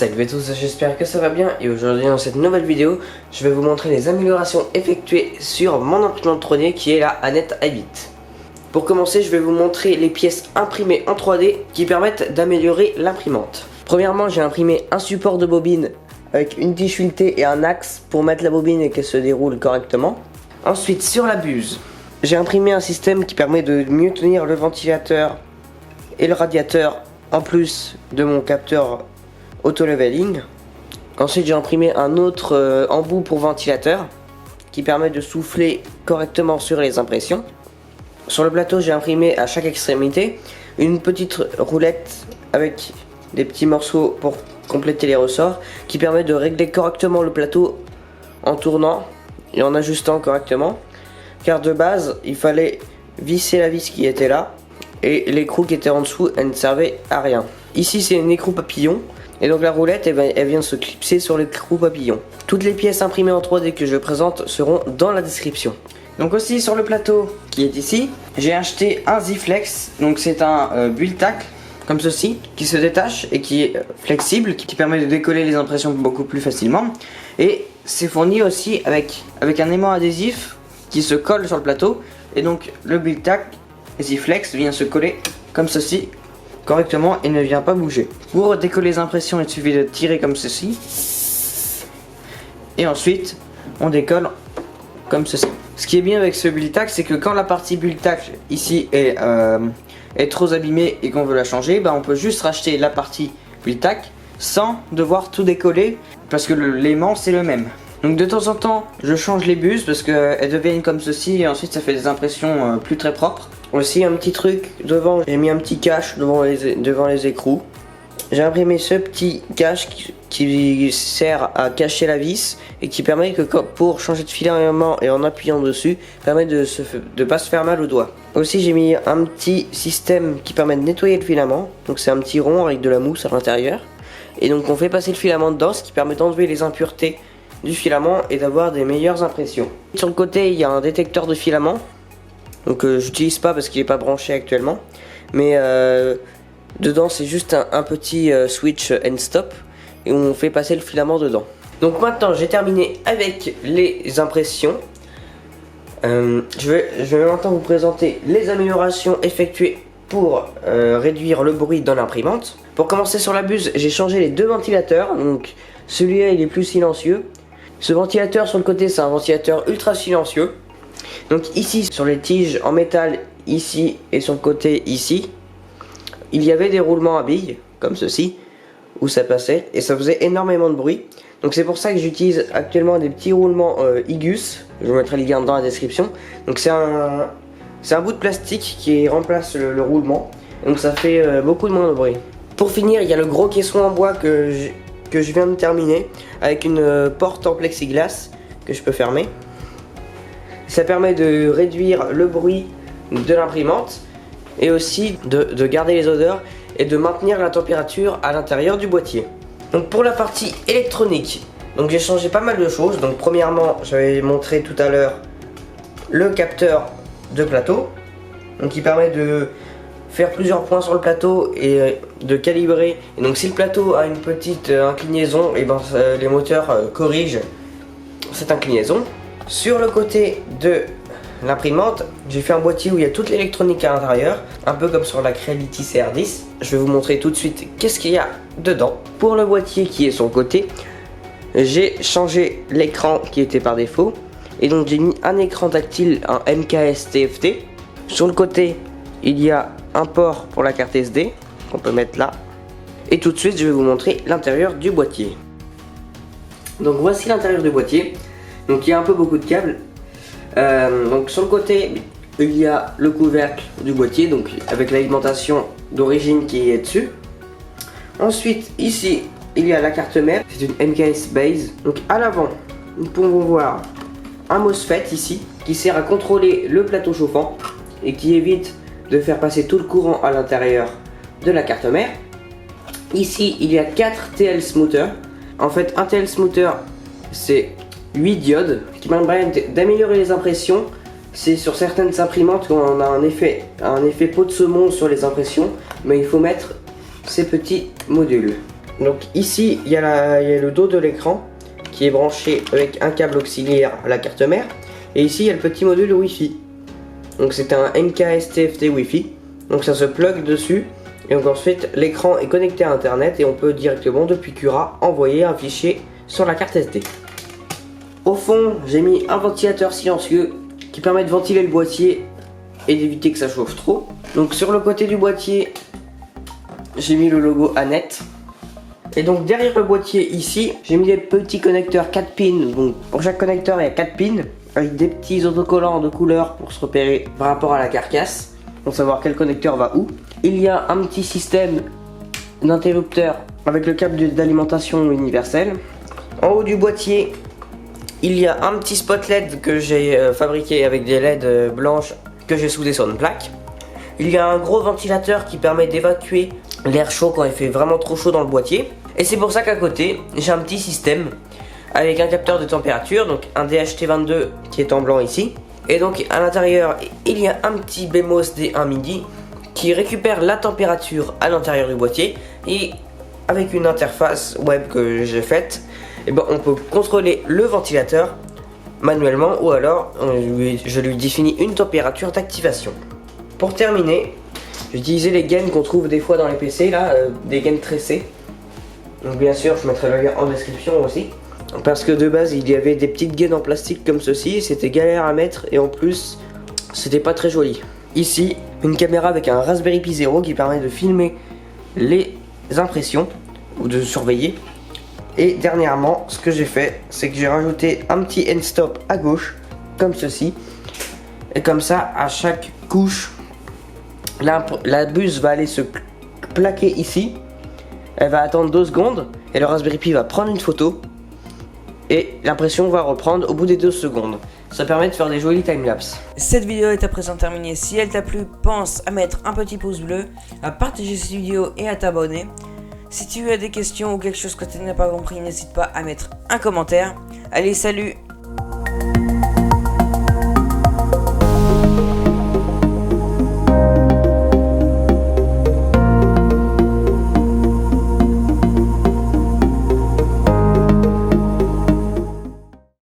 Salut à tous, j'espère que ça va bien et aujourd'hui dans cette nouvelle vidéo je vais vous montrer les améliorations effectuées sur mon imprimante 3D qui est la Anet A8. Pour commencer, je vais vous montrer les pièces imprimées en 3D qui permettent d'améliorer l'imprimante. Premièrement, j'ai imprimé un support de bobine avec une tige filetée et un axe pour mettre la bobine et qu'elle se déroule correctement. Ensuite, sur la buse, j'ai imprimé un système qui permet de mieux tenir le ventilateur et le radiateur en plus de mon capteur auto-leveling. Ensuite, j'ai imprimé un autre embout pour ventilateur qui permet de souffler correctement sur les impressions. Sur le plateau, j'ai imprimé à chaque extrémité une petite roulette avec des petits morceaux pour compléter les ressorts qui permet de régler correctement le plateau en tournant et en ajustant correctement, car de base il fallait visser la vis qui était là et l'écrou qui était en dessous, elle ne servait à rien. Ici c'est une écrou papillon et donc la roulette elle vient se clipser sur l'écrou papillon. Toutes les pièces imprimées en 3D que je présente seront dans la description. Donc aussi sur le plateau qui est ici, j'ai acheté un Z-Flex, donc c'est un build tack comme ceci, qui se détache et qui est flexible, qui permet de décoller les impressions beaucoup plus facilement. Et c'est fourni aussi avec un aimant adhésif qui se colle sur le plateau. Et donc le build tack Z-Flex vient se coller comme ceci correctement et ne vient pas bouger. Pour décoller les impressions, il suffit de tirer comme ceci. Et ensuite, on décolle comme ceci. Ce qui est bien avec ce build tack, c'est que quand la partie build tack ici est trop abîmée et qu'on veut la changer, on peut juste racheter la partie build tack sans devoir tout décoller parce que l'aimant c'est le même. Donc de temps en temps je change les buses parce qu'elles deviennent comme ceci et ensuite ça fait des impressions plus très propres. Aussi un petit truc devant, j'ai mis un petit cache devant les écrous. J'ai imprimé ce petit cache qui sert à cacher la vis et qui permet que pour changer de filament et en appuyant dessus, permet de pas se faire mal aux doigts. Aussi j'ai mis un petit système qui permet de nettoyer le filament. Donc c'est un petit rond avec de la mousse à l'intérieur. Et donc on fait passer le filament dedans, ce qui permet d'enlever les impuretés du filament et d'avoir des meilleures impressions. Sur le côté il y a un détecteur de filament. Donc j'utilise pas parce qu'il n'est pas branché actuellement. Mais dedans c'est juste un petit switch end stop et on fait passer le filament dedans. Donc maintenant j'ai terminé avec les impressions. Je vais maintenant vous présenter les améliorations effectuées pour réduire le bruit dans l'imprimante. Pour commencer sur la buse, j'ai changé les deux ventilateurs. Donc celui-là il est plus silencieux. Ce ventilateur sur le côté c'est un ventilateur ultra silencieux. Donc ici sur les tiges en métal ici et sur le côté ici, il y avait des roulements à billes comme ceci où ça passait et ça faisait énormément de bruit. Donc c'est pour ça que j'utilise actuellement des petits roulements Igus. Je vous mettrai le lien dans la description. Donc c'est un bout de plastique qui remplace le roulement. Donc ça fait beaucoup moins de bruit. Pour finir, il y a le gros caisson en bois que je viens de terminer avec une porte en plexiglas que je peux fermer. Ça permet de réduire le bruit de l'imprimante et aussi de garder les odeurs et de maintenir la température à l'intérieur du boîtier. Donc pour la partie électronique, donc j'ai changé pas mal de choses. Donc premièrement, j'avais montré tout à l'heure le capteur de plateau, donc qui permet de faire plusieurs points sur le plateau et de calibrer. Et donc si le plateau a une petite inclinaison, et les moteurs corrigent cette inclinaison. Sur le côté de l'imprimante, j'ai fait un boîtier où il y a toute l'électronique à l'intérieur, un peu comme sur la Creality CR10. Je vais vous montrer tout de suite qu'est-ce qu'il y a dedans. Pour le boîtier qui est sur le côté, j'ai changé l'écran qui était par défaut. Et donc j'ai mis un écran tactile, un MKS TFT. Sur le côté, il y a un port pour la carte SD qu'on peut mettre là. Et tout de suite, je vais vous montrer l'intérieur du boîtier. Donc voici l'intérieur du boîtier. Donc il y a un peu beaucoup de câbles. Donc sur le côté il y a le couvercle du boîtier, donc avec l'alimentation d'origine qui est dessus. Ensuite ici il y a la carte mère, c'est une MKS Base. Donc à l'avant nous pouvons voir un MOSFET ici qui sert à contrôler le plateau chauffant et qui évite de faire passer tout le courant à l'intérieur de la carte mère. Ici il y a 4 TL Smoother. En fait un TL Smoother c'est 8 diodes qui permettent d'améliorer les impressions. C'est sur certaines imprimantes quand on a un effet peau de saumon sur les impressions, mais il faut mettre ces petits modules. Donc ici il y a le dos de l'écran qui est branché avec un câble auxiliaire à la carte mère. Et ici il y a le petit module Wi-Fi. Donc c'est un MKS-TFT Wi-Fi. Donc ça se plug dessus. Et donc ensuite l'écran est connecté à internet et on peut directement depuis Cura envoyer un fichier sur la carte SD. Au fond j'ai mis un ventilateur silencieux qui permet de ventiler le boîtier et d'éviter que ça chauffe trop. Donc sur le côté du boîtier j'ai mis le logo Annette. Et donc derrière le boîtier ici j'ai mis des petits connecteurs 4 pins. Donc pour chaque connecteur il y a 4 pins avec des petits autocollants de couleur pour se repérer par rapport à la carcasse, pour savoir quel connecteur va où. Il y a un petit système d'interrupteur avec le câble d'alimentation universel. En haut du boîtier il y a un petit spot LED que j'ai fabriqué avec des LED blanches que j'ai soudé sur une plaque. Il y a un gros ventilateur qui permet d'évacuer l'air chaud quand il fait vraiment trop chaud dans le boîtier. Et c'est pour ça qu'à côté, j'ai un petit système avec un capteur de température, donc un DHT22 qui est en blanc ici. Et donc à l'intérieur, il y a un petit BMOS D1 MIDI qui récupère la température à l'intérieur du boîtier. Et avec une interface web que j'ai faite, et ben on peut contrôler le ventilateur manuellement ou alors je lui définis une température d'activation. Pour terminer, j'ai utilisé les gaines qu'on trouve des fois dans les PC là, des gaines tressées. Donc bien sûr je mettrai le lien en description aussi. Parce que de base il y avait des petites gaines en plastique comme ceci, c'était galère à mettre et en plus c'était pas très joli. Ici une caméra avec un Raspberry Pi 0 qui permet de filmer les impressions ou de surveiller. Et dernièrement ce que j'ai fait c'est que j'ai rajouté un petit end stop à gauche comme ceci. Et comme ça à chaque couche la buse va aller se plaquer ici. Elle va attendre 2 secondes et le Raspberry Pi va prendre une photo et l'impression va reprendre au bout des 2 secondes. Ça permet de faire des jolis timelapses. Cette vidéo est à présent terminée. Si elle t'a plu, pense à mettre un petit pouce bleu, à partager cette vidéo et à t'abonner. Si tu as des questions ou quelque chose que tu n'as pas compris, n'hésite pas à mettre un commentaire. Allez, salut!